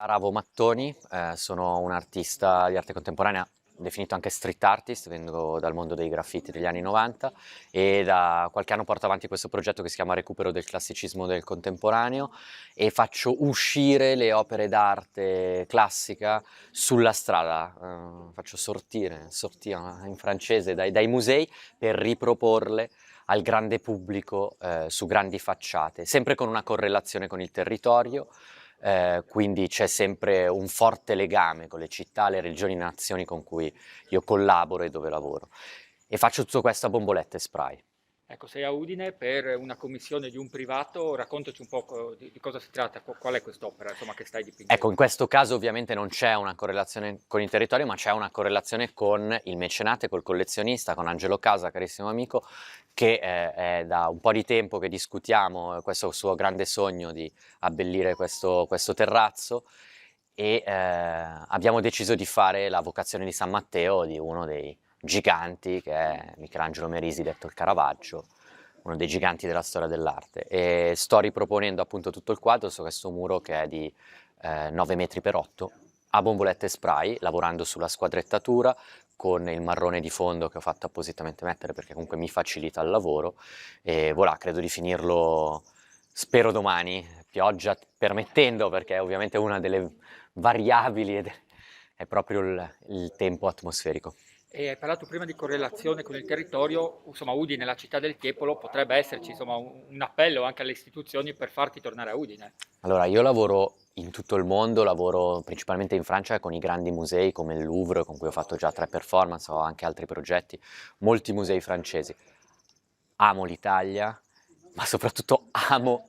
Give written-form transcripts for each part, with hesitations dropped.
Ravo Mattoni, sono un artista di arte contemporanea, definito anche street artist, vengo dal mondo dei graffiti degli anni 90 e da qualche anno porto avanti questo progetto che si chiama Recupero del classicismo del contemporaneo e faccio uscire le opere d'arte classica sulla strada, faccio sortire in francese dai musei per riproporle al grande pubblico su grandi facciate, sempre con una correlazione con il territorio. Quindi c'è sempre un forte legame con le città, le regioni e nazioni con cui io collaboro e dove lavoro. E faccio tutto questo a bombolette e spray. Ecco, sei a Udine per una commissione di un privato, raccontaci un po' di cosa si tratta, qual è quest'opera, insomma, che stai Ecco, in dipingendo. questo caso ovviamente non c'è una correlazione con il territorio, ma c'è una correlazione con il mecenate, col collezionista, con Angelo Casa, carissimo amico, che è da un po' di tempo che discutiamo questo suo grande sogno di abbellire questo terrazzo e abbiamo deciso di fare la vocazione di San Matteo di uno dei giganti, che è Michelangelo Merisi, detto il Caravaggio, uno dei giganti della storia dell'arte. E sto riproponendo appunto tutto il quadro su questo muro che è di 9 metri per 8 a bombolette e spray, lavorando sulla squadrettatura con il marrone di fondo che ho fatto appositamente mettere perché comunque mi facilita il lavoro e voilà, credo di finirlo, spero domani, pioggia permettendo, perché ovviamente una delle variabili è proprio il tempo atmosferico. E hai parlato prima di correlazione con il territorio, insomma, Udine, la città del Tiepolo, potrebbe esserci, insomma, un appello anche alle istituzioni per farti tornare a Udine. Allora, io lavoro in tutto il mondo, lavoro principalmente in Francia con i grandi musei come il Louvre, con cui ho fatto già 3 performance, ho anche altri progetti, molti musei francesi. Amo l'Italia, ma soprattutto amo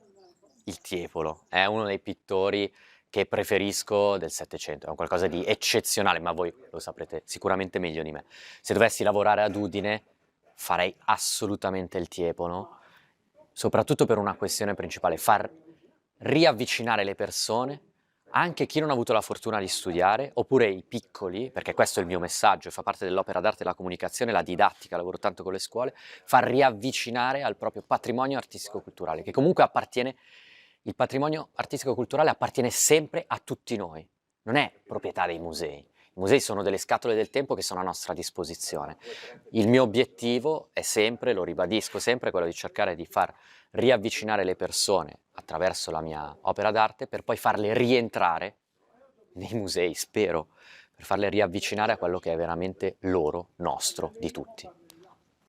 il Tiepolo. È uno dei pittori che preferisco del Settecento, è un qualcosa di eccezionale, ma voi lo saprete sicuramente meglio di me. Se dovessi lavorare ad Udine, farei assolutamente il Tiepolo, soprattutto per una questione principale, far riavvicinare le persone, anche chi non ha avuto la fortuna di studiare, oppure i piccoli, perché questo è il mio messaggio, fa parte dell'opera d'arte, la comunicazione, la didattica, lavoro tanto con le scuole, far riavvicinare al proprio patrimonio artistico-culturale, che comunque appartiene, il patrimonio artistico-culturale appartiene sempre a tutti noi, non è proprietà dei musei. I musei sono delle scatole del tempo che sono a nostra disposizione. Il mio obiettivo è sempre, lo ribadisco sempre, quello di cercare di far riavvicinare le persone attraverso la mia opera d'arte per poi farle rientrare nei musei, spero, per farle riavvicinare a quello che è veramente loro, nostro, di tutti.